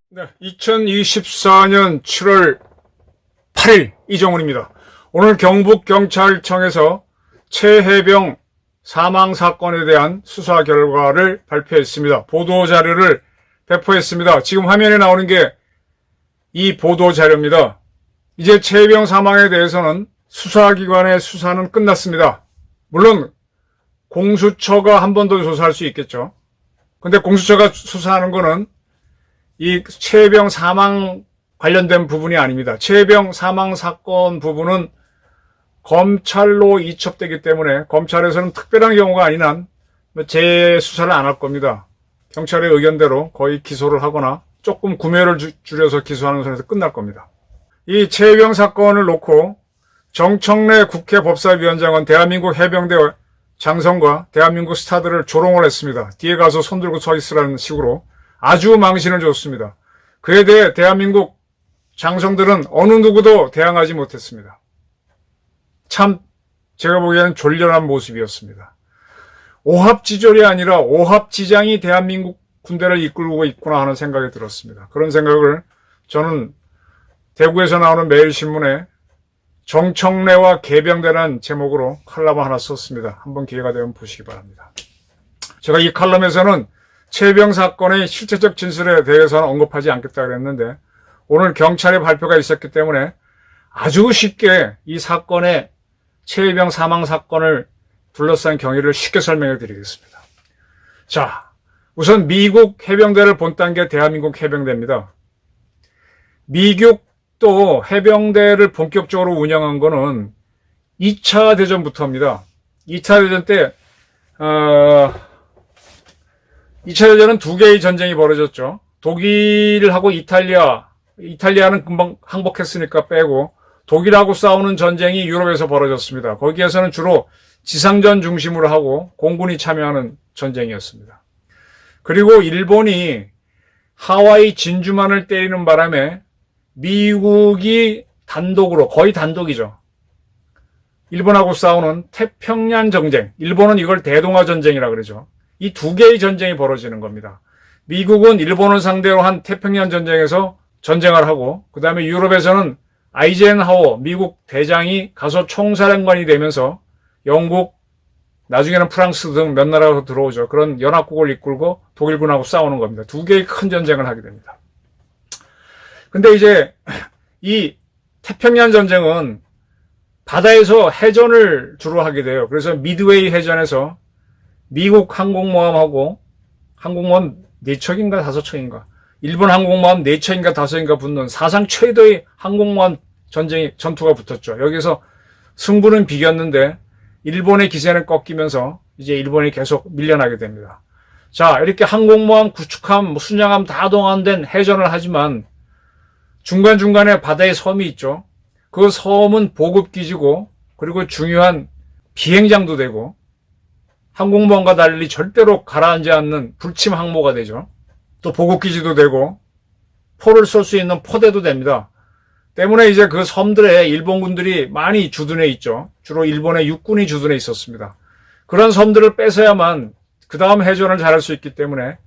네, 2024년 7월 8일 이정훈입니다. 오늘 경북경찰청에서 최혜병 사망사건에 대한 수사 결과를 발표했습니다. 보도자료를 배포했습니다. 지금 화면에 나오는 게 이 보도자료입니다. 이제 최혜병 사망에 대해서는 수사기관의 수사는 끝났습니다. 물론 공수처가 한 번 더 조사할 수 있겠죠. 근데 공수처가 수사하는 거는 이 최혜병 사망 관련된 부분이 아닙니다. 최혜병 사망 사건 부분은 검찰로 이첩되기 때문에 검찰에서는 특별한 경우가 아닌 한 재수사를 안 할 겁니다. 경찰의 의견대로 거의 기소를 하거나 조금 구매를 줄여서 기소하는 선에서 끝날 겁니다. 이 최혜병 사건을 놓고 정청래 국회 법사위원장은 대한민국 해병대 장성과 대한민국 스타들을 조롱을 했습니다. 뒤에 가서 손들고 서 있으라는 식으로 아주 망신을 줬습니다. 그에 대해 대한민국 장성들은 어느 누구도 대항하지 못했습니다. 참 제가 보기에는 졸렬한 모습이었습니다. 오합지졸이 아니라 오합지장이 대한민국 군대를 이끌고 있구나 하는 생각이 들었습니다. 그런 생각을 저는 대구에서 나오는 매일신문에 정청래와 개병대라는 제목으로 칼럼을 하나 썼습니다. 한번 기회가 되면 보시기 바랍니다. 제가 이 칼럼에서는 최혜병 사건의 실체적 진술에 대해서는 언급하지 않겠다 그랬는데 오늘 경찰의 발표가 있었기 때문에 아주 쉽게 이 사건의 최혜병 사망 사건을 둘러싼 경위를 쉽게 설명해 드리겠습니다. 자, 우선 미국 해병대를 본딴 게 대한민국 해병대입니다. 미국도 해병대를 본격적으로 운영한 거는 2차 대전부터입니다. 2차 대전 때 2차 대전은 두 개의 전쟁이 벌어졌죠. 독일하고 이탈리아는 금방 항복했으니까 빼고 독일하고 싸우는 전쟁이 유럽에서 벌어졌습니다. 거기에서는 주로 지상전 중심으로 하고 공군이 참여하는 전쟁이었습니다. 그리고 일본이 하와이 진주만을 때리는 바람에 미국이 단독으로, 거의 단독이죠. 일본하고 싸우는 태평양 전쟁, 일본은 이걸 대동아 전쟁이라 그러죠. 이 두 개의 전쟁이 벌어지는 겁니다. 미국은 일본을 상대로 한 태평양 전쟁에서 전쟁을 하고 그 다음에 유럽에서는 아이젠하워 미국 대장이 가서 총사령관이 되면서 영국, 나중에는 프랑스 등 몇 나라가 들어오죠. 그런 연합국을 이끌고 독일군하고 싸우는 겁니다. 두 개의 큰 전쟁을 하게 됩니다. 근데 이제 이 태평양 전쟁은 바다에서 해전을 주로 하게 돼요. 그래서 미드웨이 해전에서 미국 항공모함하고 항공모함 4척인가 5척인가 일본 항공모함 4척인가 5척인가 붙는 사상 최대의 항공모함 전투가 붙었죠. 여기서 승부는 비겼는데 일본의 기세는 꺾이면서 이제 일본이 계속 밀려나게 됩니다. 자, 이렇게 항공모함, 구축함, 순양함 다 동원된 해전을 하지만 중간중간에 바다에 섬이 있죠. 그 섬은 보급기지고 그리고 중요한 비행장도 되고 항공모함과 달리 절대로 가라앉지 않는 불침 항모가 되죠. 또 보급기지도 되고 포를 쏠 수 있는 포대도 됩니다. 때문에 이제 그 섬들에 일본군들이 많이 주둔해 있죠. 주로 일본의 육군이 주둔해 있었습니다. 그런 섬들을 뺏어야만 그 다음 해전을 잘할 수 있기 때문에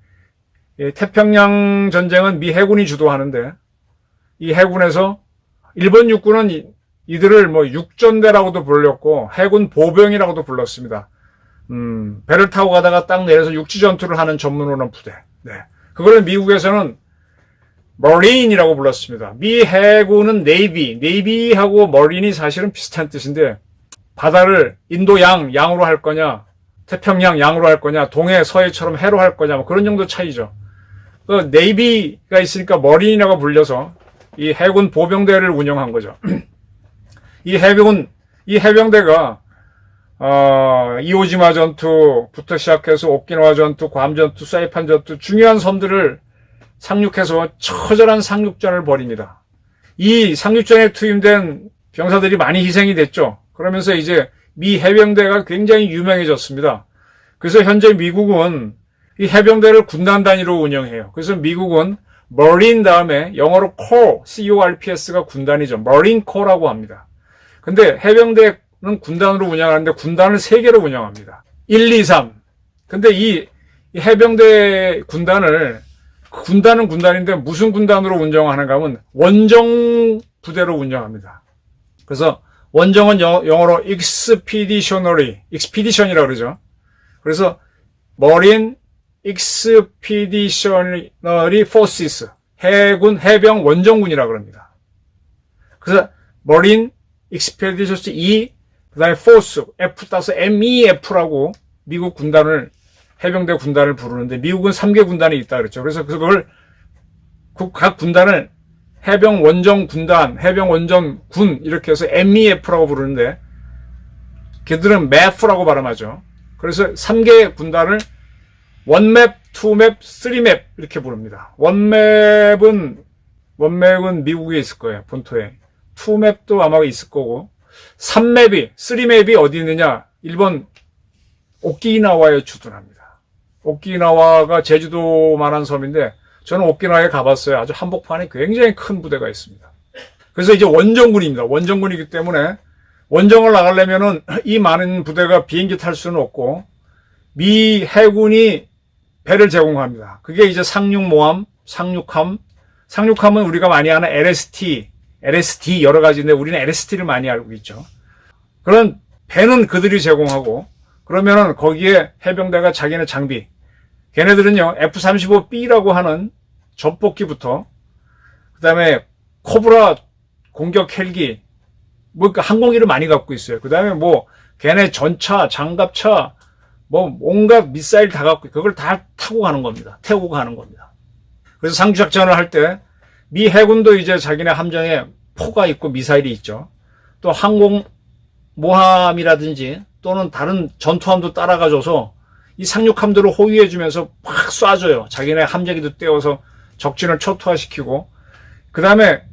태평양 전쟁은 미 해군이 주도하는데 이 해군에서 일본 육군은 이들을 육전대라고도 불렸고 해군 보병이라고도 불렀습니다. 배를 타고 가다가 딱 내려서 육지 전투를 하는 전문으로는 부대. 네. 그걸 미국에서는 머린이라고 불렀습니다. 미 해군은 네이비하고 머린이 사실은 비슷한 뜻인데 바다를 인도 양으로 할 거냐, 태평양 양으로 할 거냐, 동해 서해처럼 해로 할 거냐, 그런 정도 차이죠. 그 네이비가 있으니까 머린이라고 불려서 이 해군 보병대를 운영한 거죠. 이 해병대가 이오지마 전투부터 시작해서 오키나와 전투, 괌 전투, 사이판 전투 중요한 섬들을 상륙해서 처절한 상륙전을 벌입니다. 이 상륙전에 투입된 병사들이 많이 희생이 됐죠. 그러면서 이제 미 해병대가 굉장히 유명해졌습니다. 그래서 현재 미국은 이 해병대를 군단 단위로 운영해요. 그래서 미국은 머린 다음에 영어로 Corps, CORPS가 군단이죠. 머린 코어라고 합니다. 근데 해병대는 군단으로 운영하는데 군단을 3개로 운영합니다. 1, 2, 3. 근데 이 해병대 군단은 군단인데 무슨 군단으로 운영하는가 하면 원정 부대로 운영합니다. 그래서 원정은 영어로 expedition이라고 그러죠. 그래서 Marine Expeditionary Forces, 해병 원정군이라고 그럽니다. 그래서 Marine Expeditions 그 다음에 Force, F 따서 MEF라고 미국 군단을, 해병대 군단을 부르는데, 미국은 3개 군단이 있다 그랬죠. 그래서 그걸, 각 군단을 해병 원정 군단, 해병 원정 군, 이렇게 해서 MEF라고 부르는데, 걔들은 MEF라고 발음하죠. 그래서 3개의 군단을 원맵, 투맵, 쓰리맵 이렇게 부릅니다. 원맵은 미국에 있을 거예요. 본토에. 투맵도 아마 있을 거고, 쓰리맵이 어디 있느냐? 일본 오키나와에 주둔합니다. 오키나와가 제주도만한 섬인데 저는 오키나와에 가봤어요. 아주 한복판에 굉장히 큰 부대가 있습니다. 그래서 이제 원정군입니다. 원정군이기 때문에 원정을 나가려면은 이 많은 부대가 비행기 탈 수는 없고 미 해군이 배를 제공합니다. 그게 이제 상륙모함, 상륙함은 우리가 많이 아는 LSD 여러 가지인데 우리는 LST를 많이 알고 있죠. 그런 배는 그들이 제공하고 그러면은 거기에 해병대가 자기네 장비, 걔네들은요 F-35B라고 하는 전폭기부터 그다음에 코브라 공격 헬기, 항공기를 많이 갖고 있어요. 그다음에 걔네 전차, 장갑차, 온갖 미사일 다 갖고 그걸 다 타고 가는 겁니다. 태우고 가는 겁니다. 그래서 상주작전을 할 때 미 해군도 이제 자기네 함정에 포가 있고 미사일이 있죠. 또 항공모함이라든지 또는 다른 전투함도 따라가줘서 이 상륙함들을 호위해주면서 막 쏴줘요. 자기네 함재기도 떼어서 적진을 초토화시키고 그 다음에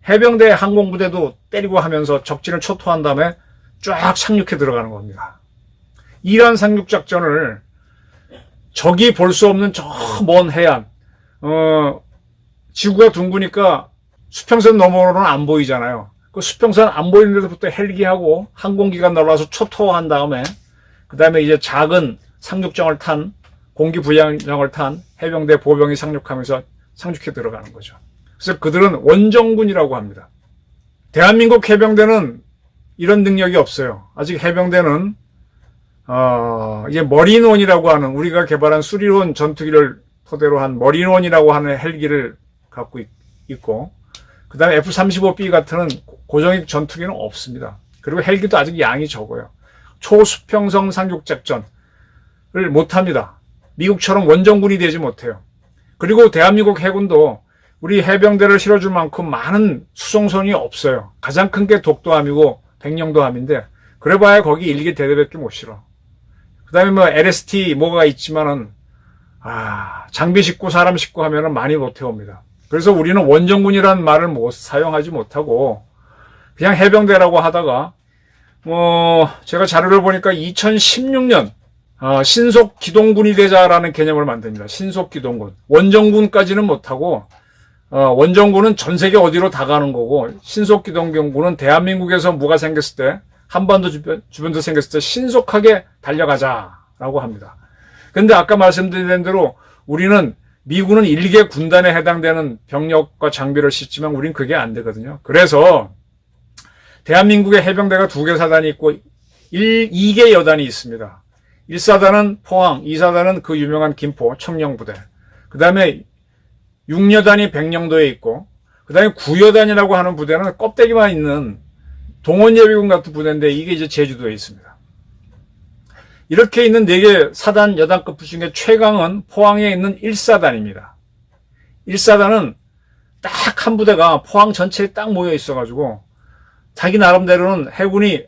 해병대 항공부대도 때리고 하면서 적진을 초토화한 다음에 쫙 상륙해 들어가는 겁니다. 이러한 상륙작전을 적이 볼 수 없는 저 먼 해안, 지구가 둥그니까 수평선 너머로는 안 보이잖아요. 그 수평선 안 보이는 데서부터 헬기하고 항공기가 날아와서 초토화한 다음에 그 다음에 이제 작은 상륙정을 탄 공기 부양정을 탄 해병대 보병이 상륙하면서 상륙해 들어가는 거죠. 그래서 그들은 원정군이라고 합니다. 대한민국 해병대는 이런 능력이 없어요. 아직 해병대는 이제 머린원이라고 하는 우리가 개발한 수리론 전투기를 토대로 한 머린원이라고 하는 헬기를 갖고 있고 그 다음에 F-35B 같은 고정익 전투기는 없습니다. 그리고 헬기도 아직 양이 적어요. 초수평성 상륙작전을 못합니다. 미국처럼 원정군이 되지 못해요. 그리고 대한민국 해군도 우리 해병대를 실어줄 만큼 많은 수송선이 없어요. 가장 큰 게 독도함이고 백령도함인데 그래봐야 거기 1기 대대밖에 못 실어. 그 다음에 LST 뭐가 있지만은 장비 싣고 사람 싣고 하면은 많이 못 태웁니다. 그래서 우리는 원정군이라는 말을 사용하지 못하고 그냥 해병대라고 하다가 제가 자료를 보니까 2016년 신속기동군이 되자라는 개념을 만듭니다. 신속기동군. 원정군까지는 못하고 원정군은 전 세계 어디로 다 가는 거고 신속기동군은 대한민국에서 뭐가 생겼을 때 한반도 주변도 생겼을 때 신속하게 달려가자라고 합니다. 근데 아까 말씀드린 대로 우리는 미군은 1개 군단에 해당되는 병력과 장비를 싣지만 우린 그게 안 되거든요. 그래서 대한민국의 해병대가 2개 사단이 있고 2개 여단이 있습니다. 1사단은 포항, 2사단은 그 유명한 김포 청령부대. 그 다음에 6여단이 백령도에 있고 그 다음에 9여단이라고 하는 부대는 껍데기만 있는 동원예비군 같은 부대인데 이게 이제 제주도에 있습니다. 이렇게 있는 4개 사단 여단급 중에 최강은 포항에 있는 1사단입니다. 1사단은 딱 한 부대가 포항 전체에 딱 모여 있어가지고 자기 나름대로는 해군이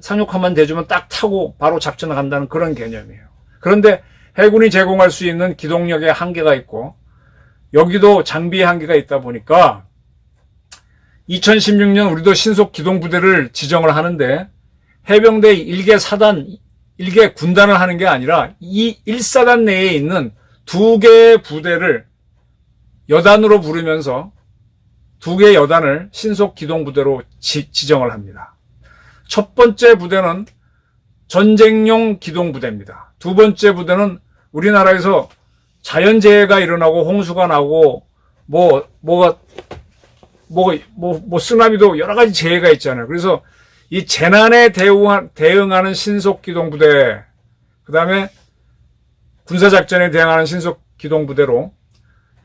상륙함만 대주면 딱 타고 바로 작전을 간다는 그런 개념이에요. 그런데 해군이 제공할 수 있는 기동력의 한계가 있고 여기도 장비의 한계가 있다 보니까 2016년 우리도 신속 기동부대를 지정을 하는데 해병대 1개 군단을 하는 게 아니라 이 1사단 내에 있는 2개의 부대를 여단으로 부르면서 2개의 여단을 신속 기동부대로 지정을 합니다. 첫 번째 부대는 전쟁용 기동부대입니다. 두 번째 부대는 우리나라에서 자연재해가 일어나고 홍수가 나고 쓰나미도 여러 가지 재해가 있잖아요. 그래서 이 재난에 대응하는 신속기동부대, 그 다음에 군사작전에 대응하는 신속기동부대로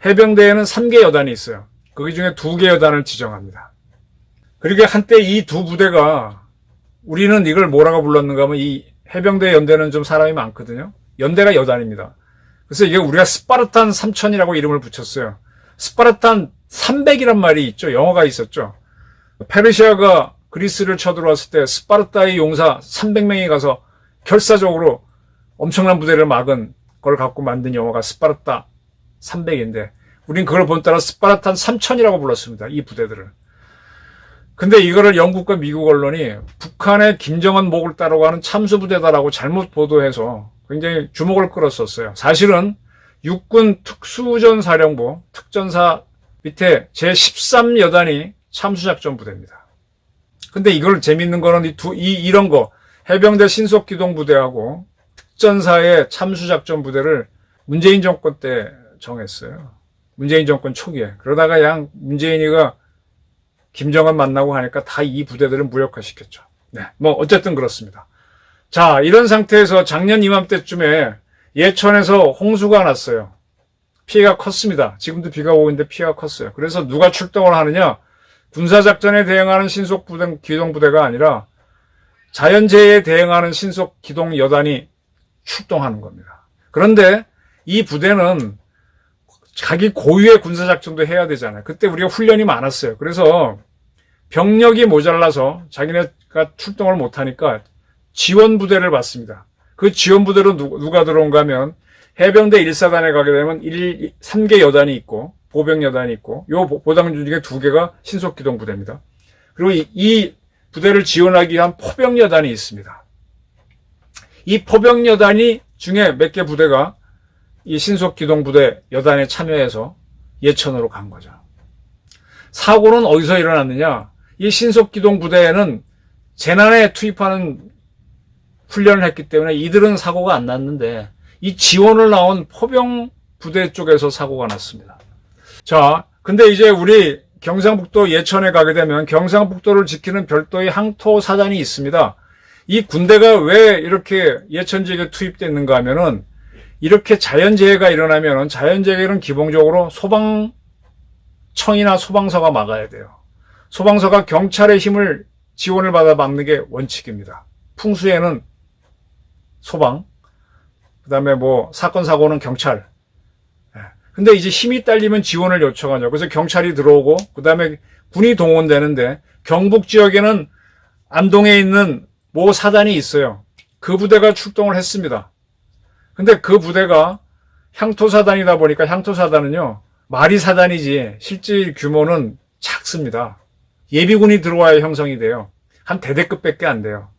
해병대에는 3개 여단이 있어요. 거기 중에 2개 여단을 지정합니다. 그리고 한때 이 두 부대가, 우리는 이걸 뭐라고 불렀는가 하면, 이 해병대 연대는 좀 사람이 많거든요. 연대가 여단입니다. 그래서 이게 우리가 스파르탄 3000이라고 이름을 붙였어요. 스파르탄 300이란 말이 있죠. 영어가 있었죠. 페르시아가 그리스를 쳐들어왔을 때 스파르타의 용사 300명이 가서 결사적으로 엄청난 부대를 막은 걸 갖고 만든 영어가 스파르타 300인데, 우린 그걸 본따라 스파르탄 3000이라고 불렀습니다. 이 부대들을. 근데 이거를 영국과 미국 언론이 북한의 김정은 목을 따라가는 참수부대다라고 잘못 보도해서 굉장히 주목을 끌었었어요. 사실은 육군 특수전사령부 특전사 밑에 제13여단이 참수작전 부대입니다. 근데 이걸 재밌는 거는 이런 거, 해병대 신속기동부대하고 특전사의 참수작전 부대를 문재인 정권 때 정했어요. 문재인 정권 초기에. 그러다가 문재인이가 김정은 만나고 하니까 다 이 부대들을 무력화시켰죠. 네, 어쨌든 그렇습니다. 자, 이런 상태에서 작년 이맘때쯤에 예천에서 홍수가 났어요. 피해가 컸습니다. 지금도 비가 오고 있는데 피해가 컸어요. 그래서 누가 출동을 하느냐? 군사작전에 대응하는 신속기동부대가 아니라 자연재해에 대응하는 신속기동여단이 출동하는 겁니다. 그런데 이 부대는 자기 고유의 군사작전도 해야 되잖아요. 그때 우리가 훈련이 많았어요. 그래서 병력이 모자라서 자기네가 출동을 못하니까 지원부대를 받습니다. 그 지원부대로 누가 들어온가 하면 해병대 1사단에 가게 되면 3개 여단이 있고 보병여단이 있고, 요 보당 중에 2개가 신속기동부대입니다. 그리고 이 부대를 지원하기 위한 포병여단이 있습니다. 이 포병여단이 중에 몇 개 부대가 이 신속기동부대 여단에 참여해서 예천으로 간 거죠. 사고는 어디서 일어났느냐? 이 신속기동부대에는 재난에 투입하는 훈련을 했기 때문에 이들은 사고가 안 났는데, 이 지원을 나온 포병부대 쪽에서 사고가 났습니다. 자, 근데 이제 우리 경상북도 예천에 가게 되면 경상북도를 지키는 별도의 항토사단이 있습니다. 이 군대가 왜 이렇게 예천 지역에 투입됐는가 하면은, 이렇게 자연재해가 일어나면은, 자연재해는 기본적으로 소방청이나 소방서가 막아야 돼요. 소방서가 경찰의 지원을 받아 막는 게 원칙입니다. 풍수에는 소방, 그 다음에 사건, 사고는 경찰. 근데 이제 힘이 딸리면 지원을 요청하죠. 그래서 경찰이 들어오고, 그 다음에 군이 동원되는데, 경북 지역에는 안동에 있는 모 사단이 있어요. 그 부대가 출동을 했습니다. 근데 그 부대가 향토사단이다 보니까, 향토사단은요, 말이 사단이지 실제 규모는 작습니다. 예비군이 들어와야 형성이 돼요. 한 대대급밖에 안 돼요.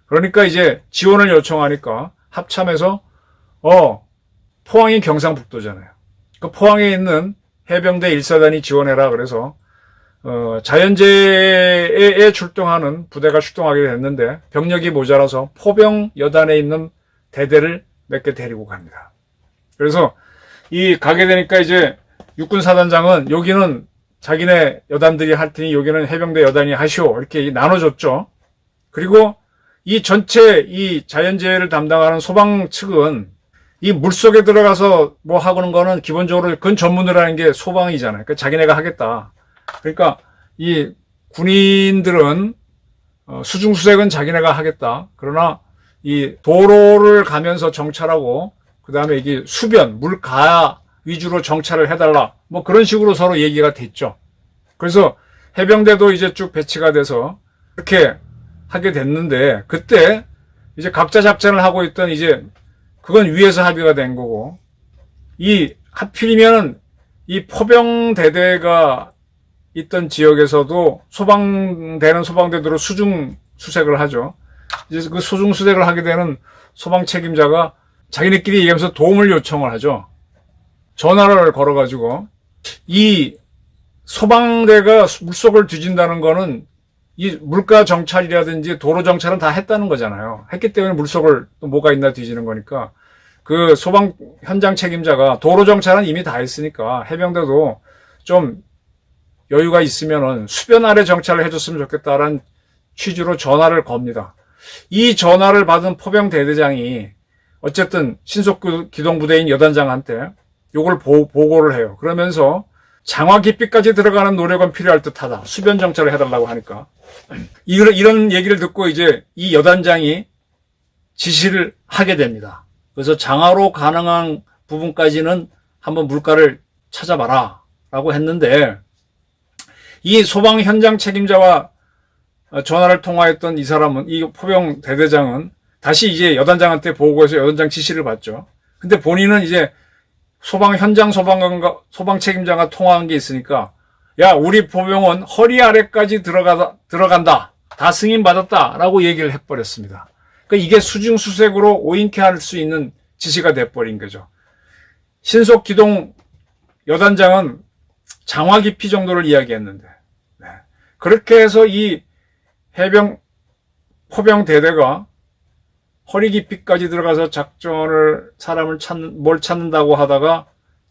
그러니까 이제 지원을 요청하니까 합참에서 포항이 경상북도잖아요. 그 포항에 있는 해병대 1사단이 지원해라 그래서 자연재해에 출동하는 부대가 출동하게 됐는데, 병력이 모자라서 포병 여단에 있는 대대를 몇 개 데리고 갑니다. 그래서 가게 되니까 이제 육군사단장은 여기는 자기네 여단들이 할 테니 여기는 해병대 여단이 하시오, 이렇게 나눠줬죠. 그리고 이 전체 이 자연재해를 담당하는 소방 측은 이 물속에 들어가서 하고는 거는 기본적으로 그건 전문으로 하는 게 소방이잖아요. 그러니까 자기네가 하겠다. 그러니까 이 군인들은 수중수색은 자기네가 하겠다. 그러나 이 도로를 가면서 정찰하고, 그 다음에 이게 수변, 물가 위주로 정찰을 해달라. 그런 식으로 서로 얘기가 됐죠. 그래서 해병대도 이제 쭉 배치가 돼서 그렇게 하게 됐는데, 그때 이제 각자 작전을 하고 있던 그건 위에서 합의가 된 거고, 하필이면 이 포병대대가 있던 지역에서도 소방대대로 수중 수색을 하죠. 이제 그 수중 수색을 하게 되는 소방 책임자가 자기네끼리 얘기하면서 도움을 요청을 하죠. 전화를 걸어가지고, 이 소방대가 물속을 뒤진다는 거는 이 물가 정찰이라든지 도로 정찰은 다 했다는 거잖아요. 했기 때문에 물속을 또 뭐가 있나 뒤지는 거니까 그 소방 현장 책임자가 도로 정찰은 이미 다 했으니까 해병대도 좀 여유가 있으면은 수변 아래 정찰을 해줬으면 좋겠다라는 취지로 전화를 겁니다. 이 전화를 받은 포병 대대장이 어쨌든 신속기동부대인 여단장한테 요걸 보고를 해요. 그러면서 장화 깊이까지 들어가는 노력은 필요할 듯하다. 수변 정찰을 해달라고 하니까 이런 얘기를 듣고 이제 이 여단장이 지시를 하게 됩니다. 그래서 장화로 가능한 부분까지는 한번 물가를 찾아봐라 라고 했는데 이 소방 현장 책임자와 전화를 통화했던 이 사람은, 이 포병 대대장은 다시 이제 여단장한테 보고해서 여단장 지시를 받죠. 근데 본인은 이제 소방 현장 소방 책임자가 통화한 게 있으니까 야, 우리 포병은 허리 아래까지 들어간다. 다 승인받았다. 라고 얘기를 해버렸습니다. 그러니까 이게 수중수색으로 오인케 할 수 있는 지시가 돼버린 거죠. 신속기동 여단장은 장화 깊이 정도를 이야기했는데, 네. 그렇게 해서 이 포병 대대가 허리 깊이까지 들어가서 사람을 뭘 찾는다고 하다가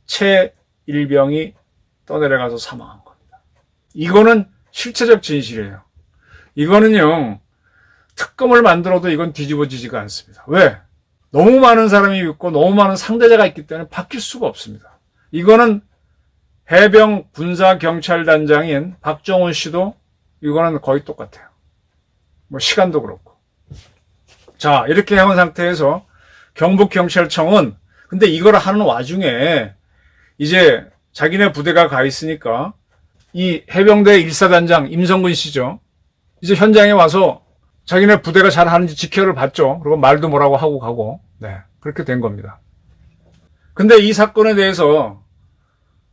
채 일병이 떠내려가서 사망한 겁니다. 이거는 실체적 진실이에요. 이거는요, 특검을 만들어도 이건 뒤집어지지가 않습니다. 왜? 너무 많은 사람이 있고 너무 많은 상대자가 있기 때문에 바뀔 수가 없습니다. 이거는 해병 군사경찰단장인 박정훈 씨도 이거는 거의 똑같아요. 뭐 시간도 그렇고. 자, 이렇게 해온 상태에서 경북경찰청은 근데 이걸 하는 와중에 이제 자기네 부대가 가 있으니까 이 해병대 1사단장 임성근 씨죠. 이제 현장에 와서 자기네 부대가 잘 하는지 지켜를 봤죠. 그리고 말도 뭐라고 하고 가고. 네. 그렇게 된 겁니다. 근데 이 사건에 대해서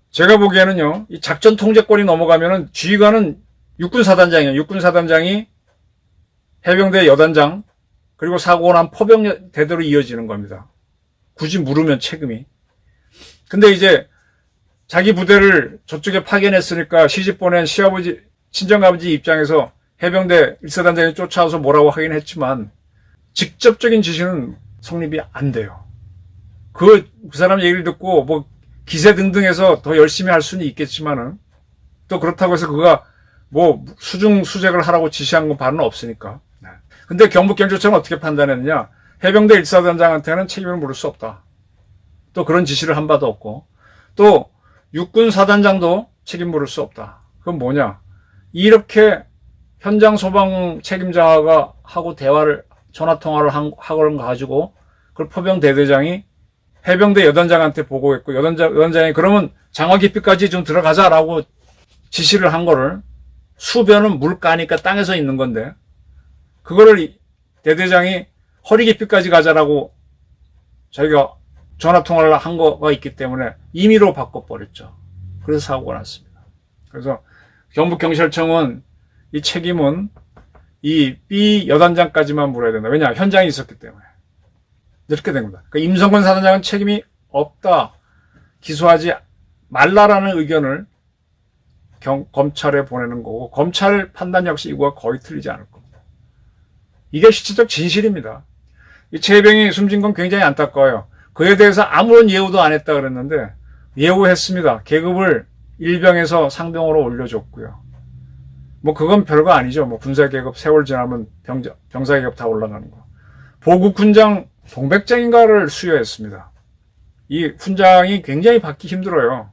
제가 보기에는요, 이 작전 통제권이 넘어가면은 지휘관은 육군사단장이에요. 육군사단장이 해병대 여단장, 그리고 사고가 난 포병 대대로 이어지는 겁니다. 굳이 물으면 책임이. 근데 이제 자기 부대를 저쪽에 파견했으니까 시집 보낸 시아버지, 친정아버지 입장에서 해병대 1사단장이 쫓아와서 뭐라고 하긴 했지만 직접적인 지시는 성립이 안 돼요. 그 사람 얘기를 듣고 뭐 기세 등등해서 더 열심히 할 수는 있겠지만은 또 그렇다고 해서 그가 뭐 수중수색을 하라고 지시한 건 바는 없으니까. 근데 경북경찰청은 어떻게 판단했느냐? 해병대 1사단장한테는 책임을 물을 수 없다. 또 그런 지시를 한 바도 없고, 또 육군사단장도 책임 물을 수 없다. 그건 뭐냐? 이렇게 현장 소방 책임자가 하고 전화통화를 하고는 가지고, 그걸 포병 대대장이 해병대 여단장한테 보고했고, 여단장이 그러면 장화 깊이까지 좀 들어가자라고 지시를 한 거를, 수변은 물가니까 땅에서 있는 건데, 그거를 대대장이 허리 깊이까지 가자라고 자기가 전화통화를 한 거가 있기 때문에 임의로 바꿔버렸죠. 그래서 사고가 났습니다. 그래서 경북경찰청은 이 책임은 이 B 여단장까지만 물어야 된다. 왜냐? 현장에 있었기 때문에. 이렇게 된 겁니다. 그러니까 임성근 사단장은 책임이 없다. 기소하지 말라라는 의견을 검찰에 보내는 거고, 검찰 판단 역시 이거와 거의 틀리지 않을 겁니다. 이게 실질적 진실입니다. 이 최혜병이 숨진 건 굉장히 안타까워요. 그에 대해서 아무런 예우도 안 했다 그랬는데 예우했습니다. 계급을 일병에서 상병으로 올려줬고요. 뭐 그건 별거 아니죠. 뭐 군사계급 세월 지나면 병사계급 다 올라가는 거. 보국훈장 동백장인가를 수여했습니다. 이 훈장이 굉장히 받기 힘들어요.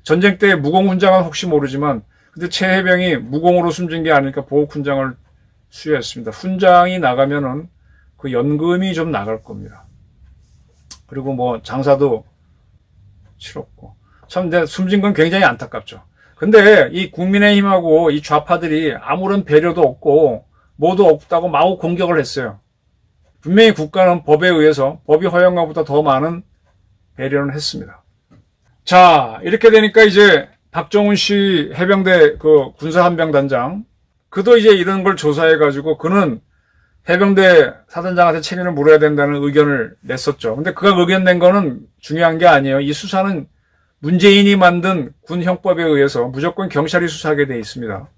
전쟁 때 무공훈장은 혹시 모르지만 근데 최혜병이 무공으로 숨진 게 아니니까 보국훈장을 수여했습니다. 훈장이 나가면은 그 연금이 좀 나갈 겁니다. 그리고 뭐 장사도 치렀고. 참, 근데 숨진 건 굉장히 안타깝죠. 근데 이 국민의힘하고 이 좌파들이 아무런 배려도 없고 뭐도 없다고 마구 공격을 했어요. 분명히 국가는 법에 의해서 법이 허용한 것보다 더 많은 배려는 했습니다. 자, 이렇게 되니까 이제 박정훈 씨 해병대 그 군사한병단장, 그도 이제 이런 걸 조사해가지고 그는 해병대 사단장한테 책임을 물어야 된다는 의견을 냈었죠. 근데 그가 의견 낸 거는 중요한 게 아니에요. 이 수사는 문재인이 만든 군 형법에 의해서 무조건 경찰이 수사하게 돼 있습니다.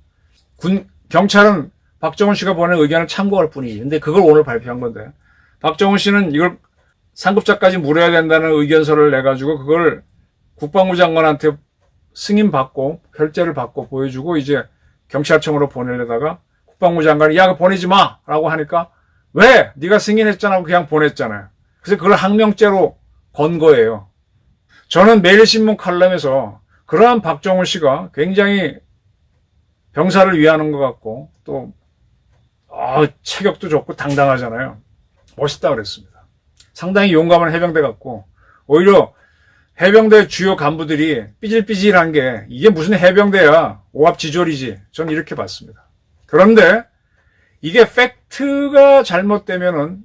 경찰은 박정훈 씨가 보낸 의견을 참고할 뿐이지. 근데 그걸 오늘 발표한 건데. 박정훈 씨는 이걸 상급자까지 물어야 된다는 의견서를 내가지고 그걸 국방부 장관한테 승인받고 결재를 받고 보여주고 이제 경찰청으로 보내려다가 국방부 장관이 야, 그거 보내지 마! 라고 하니까 왜? 네가 승인했잖아. 그냥 보냈잖아요. 그래서 그걸 항명죄로 건 거예요. 저는 매일신문 칼럼에서 그러한 박정훈 씨가 굉장히 병사를 위하는 것 같고 또 체격도 좋고 당당하잖아요. 멋있다 그랬습니다. 상당히 용감한 해병대 같고 오히려 해병대 주요 간부들이 삐질삐질한 게 이게 무슨 해병대야. 오합지졸이지. 저는 이렇게 봤습니다. 그런데 이게 팩트가 잘못되면은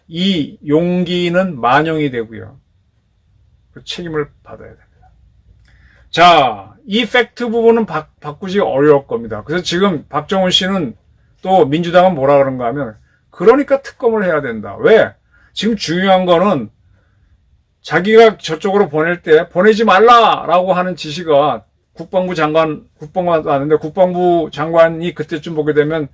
이 용기는 만용이 되고요. 그 책임을 받아야 됩니다. 자, 이 팩트 부분은 바꾸기 어려울 겁니다. 그래서 지금 박정훈 씨는 또 민주당은 뭐라 그런가 하면 그러니까 특검을 해야 된다. 왜? 지금 중요한 거는 자기가 저쪽으로 보낼 때 보내지 말라라고 하는 지시가 국방부 장관이 그때쯤 보게 되면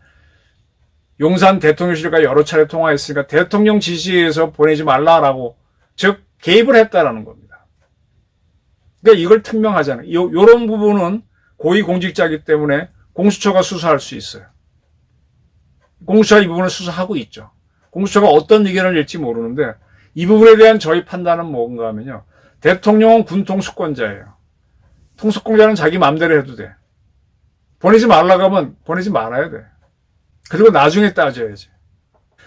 용산 대통령실과 여러 차례 통화했으니까 대통령 지시에서 보내지 말라라고 즉 개입을 했다라는 겁니다. 그러니까 이걸 특명하잖아요. 이런 부분은 고위공직자이기 때문에 공수처가 수사할 수 있어요. 공수처가 이 부분을 수사하고 있죠. 공수처가 어떤 의견을 낼지 모르는데 이 부분에 대한 저희 판단은 뭔가 하면요. 대통령은 군 통수권자예요. 통수권자는 자기 마음대로 해도 돼. 보내지 말라고 하면 보내지 말아야 돼. 그리고 나중에 따져야지.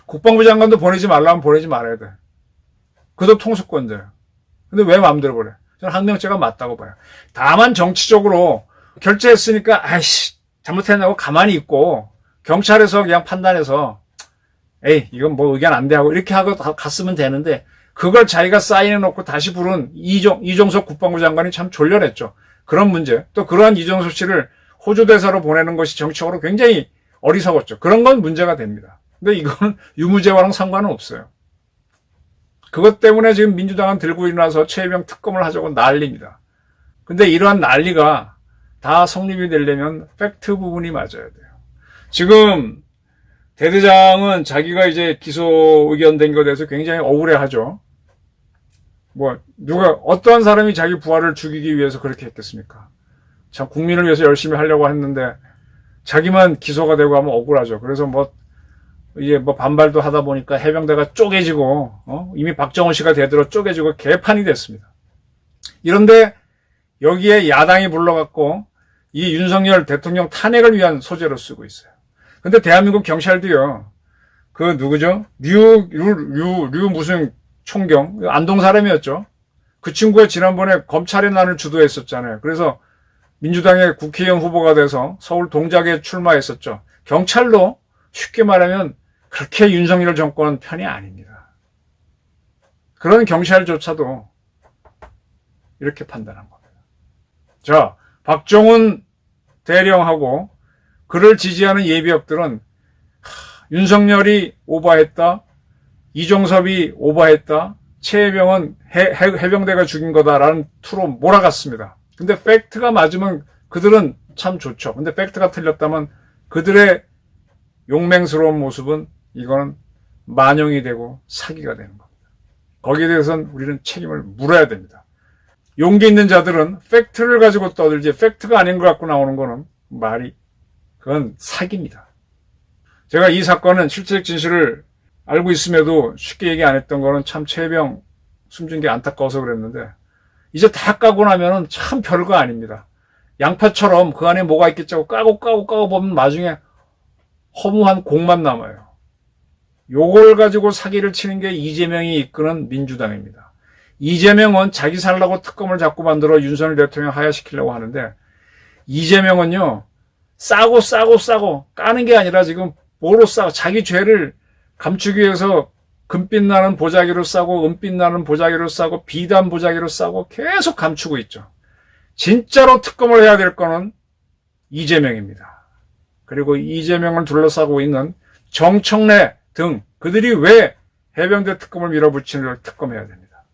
국방부 장관도 보내지 말라면 보내지 말아야 돼. 그도 통수권자예요. 근데 왜 마음대로 보내? 저는 항명죄가 맞다고 봐요. 다만 정치적으로 결재했으니까 아이씨 잘못했나고 가만히 있고 경찰에서 그냥 판단해서 에이 이건 뭐 의견 안 돼 하고 이렇게 하고 갔으면 되는데 그걸 자기가 사인해놓고 다시 부른 이종석 국방부 장관이 참 졸렬했죠. 그런 문제 또 그러한 이종석 씨를 호주 대사로 보내는 것이 정치적으로 굉장히 어리석었죠. 그런 건 문제가 됩니다. 근데 이건 유무죄와는 상관은 없어요. 그것 때문에 지금 민주당은 들고 일어나서 최혜병 특검을 하자고 난리입니다. 근데 이러한 난리가 다 성립이 되려면 팩트 부분이 맞아야 돼요. 지금 대대장은 자기가 이제 기소 의견 된 것에 대해서 굉장히 억울해하죠. 누가 어떠한 사람이 자기 부하를 죽이기 위해서 그렇게 했겠습니까? 참 국민을 위해서 열심히 하려고 했는데 자기만 기소가 되고 하면 억울하죠. 그래서 이제 반발도 하다 보니까 해병대가 쪼개지고 이미 박정훈 씨가 되도록 쪼개지고 개판이 됐습니다. 이런데 여기에 야당이 불러갖고 이 윤석열 대통령 탄핵을 위한 소재로 쓰고 있어요. 근데 대한민국 경찰도요. 그 누구죠? 류 무슨 총경 안동 사람이었죠. 그 친구가 지난번에 검찰의 난을 주도했었잖아요. 그래서 민주당의 국회의원 후보가 돼서 서울 동작에 출마했었죠. 경찰도 쉽게 말하면 그렇게 윤석열 정권 편이 아닙니다. 그런 경찰조차도 이렇게 판단한 겁니다. 자, 박정훈 대령하고 그를 지지하는 예비역들은 윤석열이 오바했다, 이종섭이 오바했다, 최혜병은 해병대가 죽인 거다라는 투로 몰아갔습니다. 근데 팩트가 맞으면 그들은 참 좋죠. 근데 팩트가 틀렸다면 그들의 용맹스러운 모습은 이거는 만용이 되고 사기가 되는 겁니다. 거기에 대해서는 우리는 책임을 물어야 됩니다. 용기 있는 자들은 팩트를 가지고 떠들지 팩트가 아닌 것 갖고 나오는 거는 그건 사기입니다. 제가 이 사건은 실체적 진실을 알고 있음에도 쉽게 얘기 안 했던 거는 참 최혜병 숨진 게 안타까워서 그랬는데 이제 다 까고 나면은 참 별거 아닙니다. 양파처럼 그 안에 뭐가 있겠지 하고 까고 보면 나중에 허무한 공만 남아요. 요걸 가지고 사기를 치는 게 이재명이 이끄는 민주당입니다. 이재명은 자기 살라고 특검을 자꾸 만들어 윤석열 대통령 하야시키려고 하는데 이재명은요 싸고 까는 게 아니라 지금 뭐로 싸고 자기 죄를 감추기 위해서 금빛 나는 보자기로 싸고 은빛 나는 보자기로 싸고 비단 보자기로 싸고 계속 감추고 있죠. 진짜로 특검을 해야 될 거는 이재명입니다. 그리고 이재명을 둘러싸고 있는 정청래 등 그들이 왜 해병대 특검을 밀어붙이는지를 특검해야 됩니다.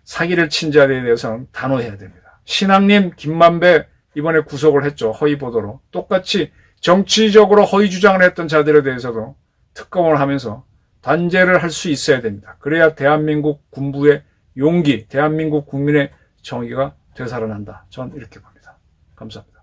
사기를 친 자들에 대해서는 단호해야 됩니다. 신학님 김만배 이번에 구속을 했죠. 허위 보도로. 똑같이 정치적으로 허위 주장을 했던 자들에 대해서도 특검을 하면서 단죄를 할 수 있어야 됩니다. 그래야 대한민국 군부의 용기, 대한민국 국민의 정의가 되살아난다. 전 이렇게 봅니다. 감사합니다.